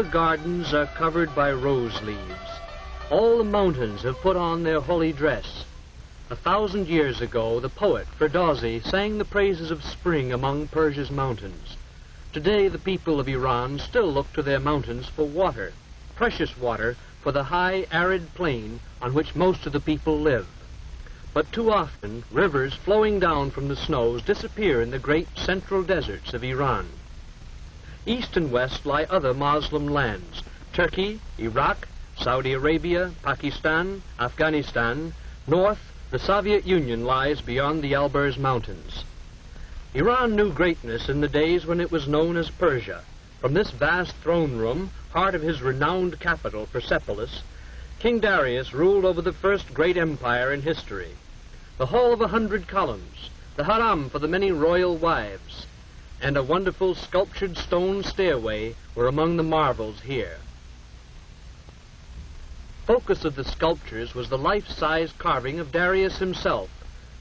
the gardens are covered by rose leaves. All the mountains have put on their holy dress. 1,000 years ago, the poet Ferdowsi sang the praises of spring among Persia's mountains. Today, the people of Iran still look to their mountains for water, precious water for the high, arid plain on which most of the people live. But too often, rivers flowing down from the snows disappear in the great central deserts of Iran. East and west lie other Muslim lands: Turkey, Iraq, Saudi Arabia, Pakistan, Afghanistan. North, the Soviet Union lies beyond the Alborz Mountains. Iran knew greatness in the days when it was known as Persia. From this vast throne room, heart of his renowned capital, Persepolis, King Darius ruled over the first great empire in history. The Hall of 100 Columns, the Haram for the many royal wives, and a wonderful sculptured stone stairway were among the marvels here. Focus of the sculptures was the life-size carving of Darius himself,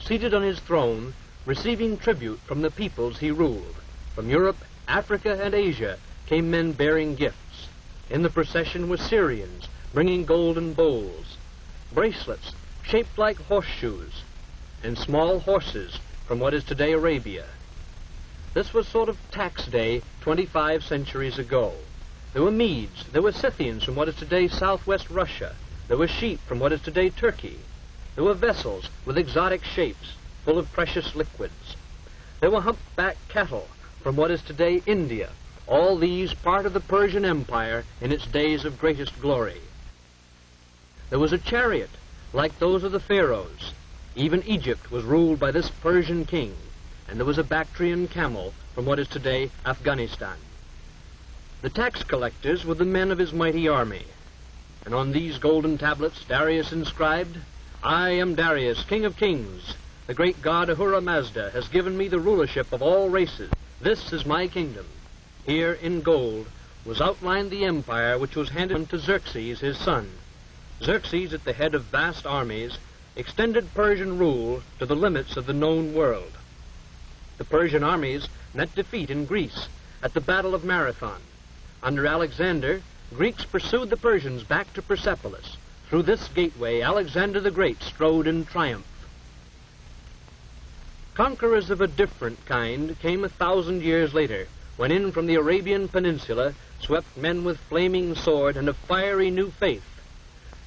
seated on his throne, receiving tribute from the peoples he ruled. From Europe, Africa, and Asia came men bearing gifts. In the procession were Syrians, bringing golden bowls, bracelets shaped like horseshoes, and small horses from what is today Arabia. This was sort of tax day 25 centuries ago. There were Medes, there were Scythians from what is today southwest Russia. There were sheep from what is today Turkey. There were vessels with exotic shapes, full of precious liquids. There were humpbacked cattle from what is today India, all these part of the Persian Empire in its days of greatest glory. There was a chariot like those of the pharaohs. Even Egypt was ruled by this Persian king, and there was a Bactrian camel from what is today Afghanistan. The tax collectors were the men of his mighty army, and on these golden tablets Darius inscribed, "I am Darius, King of Kings. The great god Ahura Mazda has given me the rulership of all races. This is my kingdom." Here in gold was outlined the empire which was handed on to Xerxes, his son. Xerxes, at the head of vast armies, extended Persian rule to the limits of the known world. The Persian armies met defeat in Greece at the Battle of Marathon. Under Alexander, Greeks pursued the Persians back to Persepolis. Through this gateway, Alexander the Great strode in triumph. Conquerors of a different kind came 1,000 years later, when in from the Arabian Peninsula swept men with flaming sword and a fiery new faith.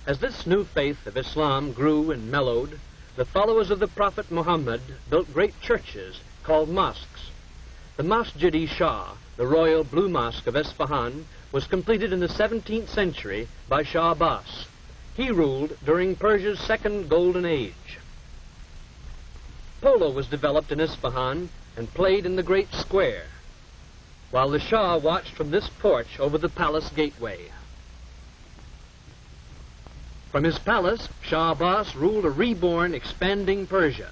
As this new faith of Islam grew and mellowed, the followers of the Prophet Muhammad built great churches called mosques. The Masjid-i-Shah, the royal blue mosque of Isfahan, was completed in the 17th century by Shah Abbas. He ruled during Persia's second golden age. Polo was developed in Isfahan and played in the great square, while the Shah watched from this porch over the palace gateway. From his palace, Shah Abbas ruled a reborn, expanding Persia.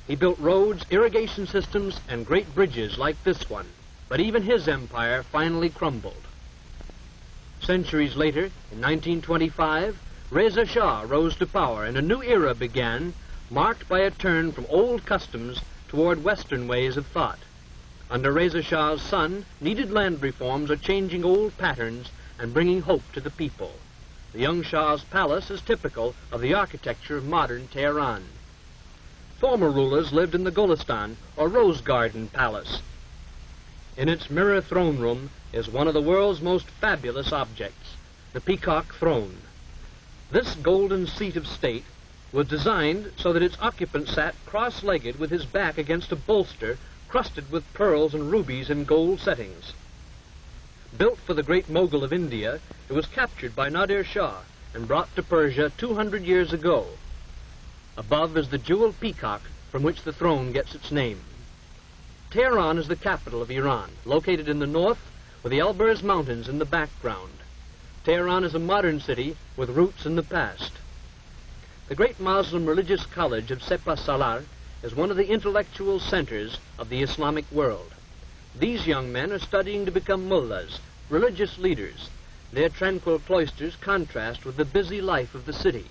He built roads, irrigation systems, and great bridges like this one, but even his empire finally crumbled. Centuries later, in 1925, Reza Shah rose to power, and a new era began, marked by a turn from old customs toward Western ways of thought. Under Reza Shah's son, needed land reforms are changing old patterns and bringing hope to the people. The young Shah's palace is typical of the architecture of modern Tehran. Former rulers lived in the Golestan, or Rose Garden Palace. In its mirror throne room is one of the world's most fabulous objects, the Peacock Throne. This golden seat of state was designed so that its occupant sat cross-legged with his back against a bolster crusted with pearls and rubies in gold settings. Built for the great Mughal of India, it was captured by Nadir Shah and brought to Persia 200 years ago. Above is the jeweled peacock from which the throne gets its name. Tehran is the capital of Iran, located in the north with the Alborz Mountains in the background. Tehran is a modern city with roots in the past. The great Muslim religious college of Sepah Salar is one of the intellectual centers of the Islamic world. These young men are studying to become mullahs, religious leaders. Their tranquil cloisters contrast with the busy life of the city.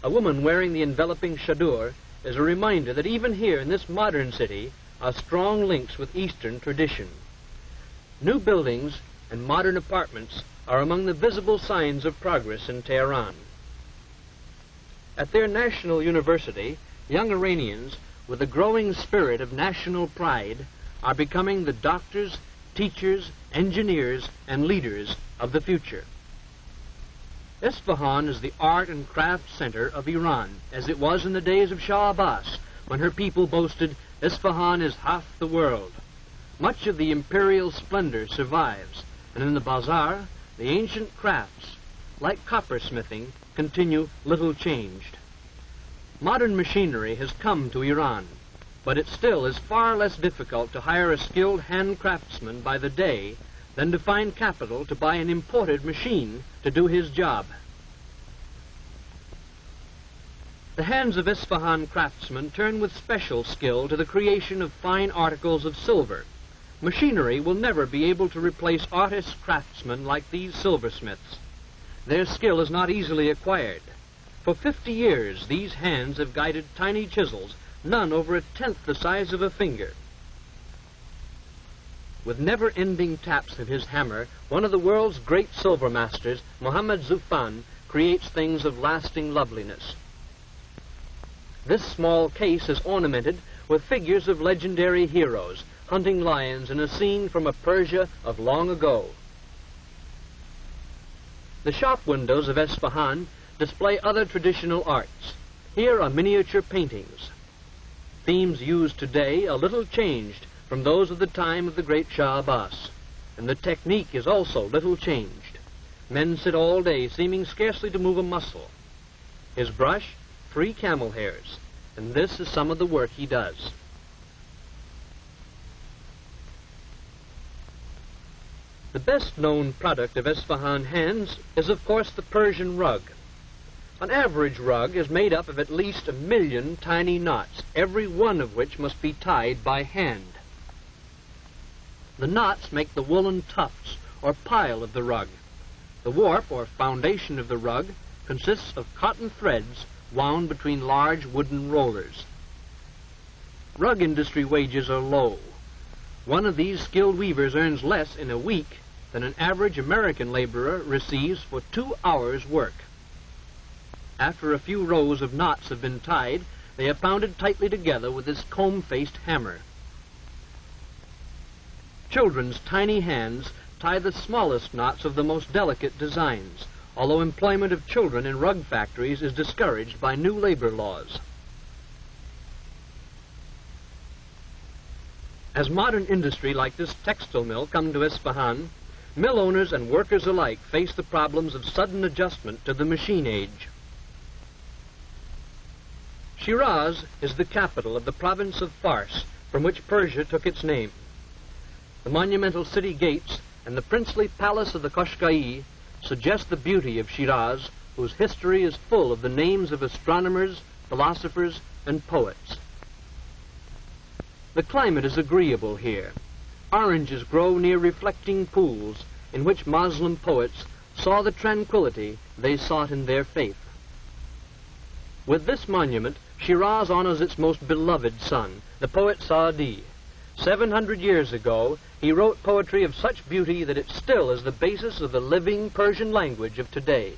A woman wearing the enveloping chador is a reminder that even here in this modern city are strong links with Eastern tradition. New buildings and modern apartments are among the visible signs of progress in Tehran. At their national university, young Iranians, with a growing spirit of national pride, are becoming the doctors, teachers, engineers, and leaders of the future. Isfahan is the art and craft center of Iran, as it was in the days of Shah Abbas, when her people boasted, "Isfahan is half the world." Much of the imperial splendor survives, and in the bazaar, the ancient crafts, like coppersmithing, continue little changed. Modern machinery has come to Iran, but it still is far less difficult to hire a skilled hand craftsman by the day than to find capital to buy an imported machine to do his job. The hands of Isfahan craftsmen turn with special skill to the creation of fine articles of silver. Machinery will never be able to replace artist craftsmen like these silversmiths. Their skill is not easily acquired. For 50 years, these hands have guided tiny chisels, none over a tenth the size of a finger. With never-ending taps of his hammer, one of the world's great silver masters, Mohammad Zufan, creates things of lasting loveliness. This small case is ornamented with figures of legendary heroes, hunting lions in a scene from a Persia of long ago. The shop windows of Isfahan display other traditional arts. Here are miniature paintings. Themes used today a little changed from those of the time of the great Shah Abbas, and the technique is also little changed. Men sit all day, seeming scarcely to move a muscle. His brush, 3 camel hairs, and this is some of the work he does. The best-known product of Isfahan hands is, of course, the Persian rug. An average rug is made up of at least 1 million tiny knots, every one of which must be tied by hand. The knots make the woolen tufts, or pile, of the rug. The warp, or foundation of the rug, consists of cotton threads wound between large wooden rollers. Rug industry wages are low. One of these skilled weavers earns less in a week than an average American laborer receives for 2 hours' work. After a few rows of knots have been tied, they are pounded tightly together with this comb-faced hammer. Children's tiny hands tie the smallest knots of the most delicate designs, although employment of children in rug factories is discouraged by new labor laws. As modern industry like this textile mill come to Isfahan, mill owners and workers alike face the problems of sudden adjustment to the machine age. Shiraz is the capital of the province of Fars, from which Persia took its name. The monumental city gates and the princely palace of the Qashqai suggest the beauty of Shiraz, whose history is full of the names of astronomers, philosophers, and poets. The climate is agreeable here. Oranges grow near reflecting pools in which Muslim poets saw the tranquility they sought in their faith. With this monument, Shiraz honors its most beloved son, the poet Saadi. 700 years ago, he wrote poetry of such beauty that it still is the basis of the living Persian language of today.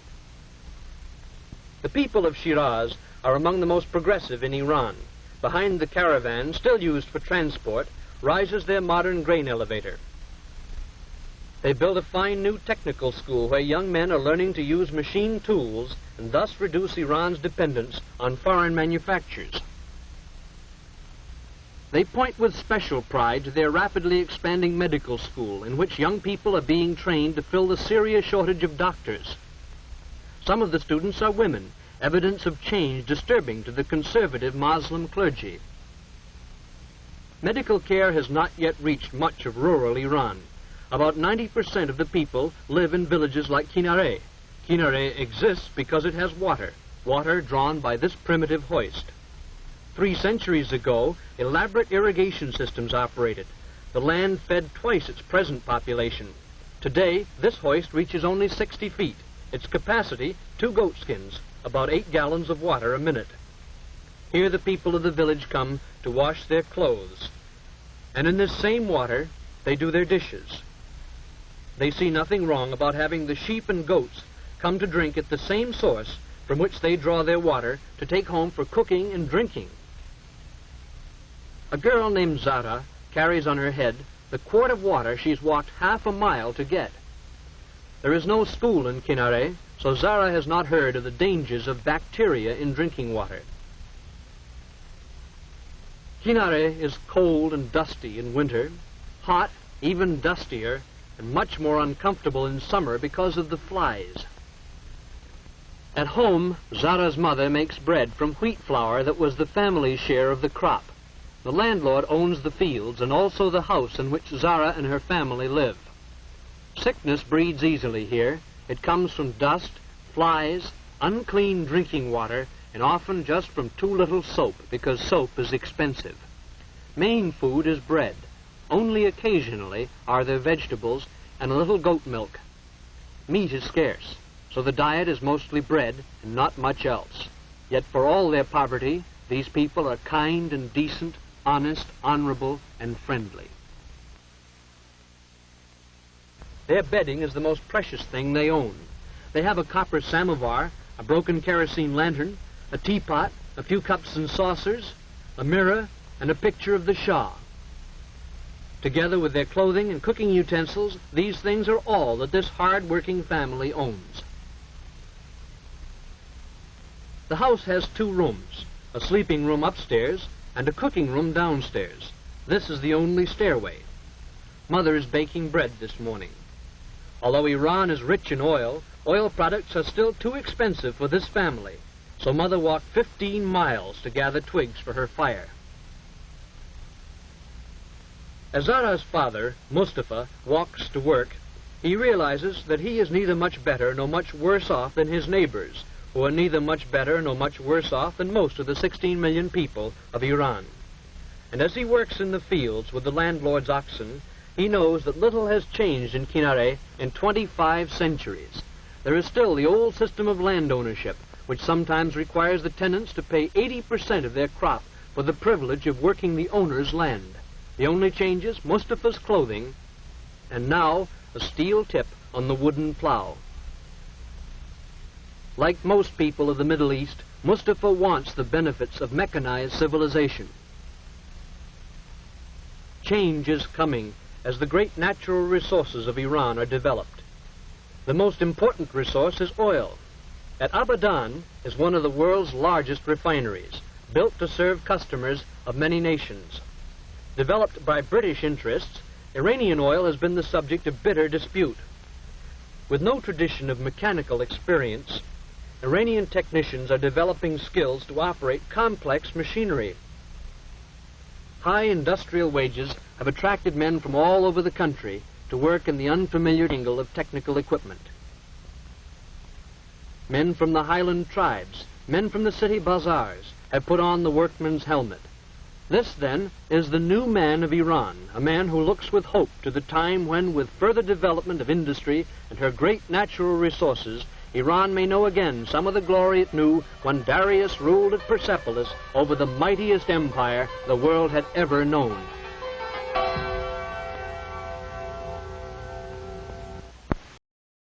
The people of Shiraz are among the most progressive in Iran. Behind the caravan, still used for transport, rises their modern grain elevator. They built a fine new technical school where young men are learning to use machine tools and thus reduce Iran's dependence on foreign manufactures. They point with special pride to their rapidly expanding medical school, in which young people are being trained to fill the serious shortage of doctors. Some of the students are women, evidence of change disturbing to the conservative Muslim clergy. Medical care has not yet reached much of rural Iran. About 90% of the people live in villages like Kinare. Kinare exists because it has water drawn by this primitive hoist. 3 centuries ago, elaborate irrigation systems operated. The land fed twice its present population. Today, this hoist reaches only 60 feet. Its capacity, 2 goatskins, about 8 gallons of water a minute. Here the people of the village come to wash their clothes. And in this same water, they do their dishes. They see nothing wrong about having the sheep and goats come to drink at the same source from which they draw their water to take home for cooking and drinking. A girl named Zara carries on her head the quart of water she's walked half a mile to get. There is no school in Kinare, so Zara has not heard of the dangers of bacteria in drinking water. Kinare is cold and dusty in winter, hot, even dustier, and much more uncomfortable in summer because of the flies. At home, Zara's mother makes bread from wheat flour that was the family's share of the crop. The landlord owns the fields and also the house in which Zara and her family live. Sickness breeds easily here. It comes from dust, flies, unclean drinking water, and often just from too little soap, because soap is expensive. Main food is bread. Only occasionally are there vegetables and a little goat milk. Meat is scarce, so the diet is mostly bread and not much else. Yet for all their poverty, these people are kind and decent, honest, honorable, and friendly. Their bedding is the most precious thing they own. They have a copper samovar, a broken kerosene lantern, a teapot, a few cups and saucers, a mirror, and a picture of the Shah. Together with their clothing and cooking utensils, these things are all that this hard-working family owns. The house has 2 rooms, a sleeping room upstairs and a cooking room downstairs. This is the only stairway. Mother is baking bread this morning. Although Iran is rich in oil, oil products are still too expensive for this family, so Mother walked 15 miles to gather twigs for her fire. As Zara's father, Mustafa, walks to work, he realizes that he is neither much better nor much worse off than his neighbors, who are neither much better nor much worse off than most of the 16 million people of Iran. And as he works in the fields with the landlord's oxen, he knows that little has changed in Kinare in 25 centuries. There is still the old system of land ownership, which sometimes requires the tenants to pay 80% of their crop for the privilege of working the owner's land. The only change is Mustafa's clothing, and now a steel tip on the wooden plow. Like most people of the Middle East, Mustafa wants the benefits of mechanized civilization. Change is coming as the great natural resources of Iran are developed. The most important resource is oil. At Abadan is one of the world's largest refineries, built to serve customers of many nations. Developed by British interests, Iranian oil has been the subject of bitter dispute. With no tradition of mechanical experience, Iranian technicians are developing skills to operate complex machinery. High industrial wages have attracted men from all over the country to work in the unfamiliar angle of technical equipment. Men from the highland tribes, men from the city bazaars, have put on the workman's helmet. This, then, is the new man of Iran, a man who looks with hope to the time when, with further development of industry and her great natural resources, Iran may know again some of the glory it knew when Darius ruled at Persepolis over the mightiest empire the world had ever known.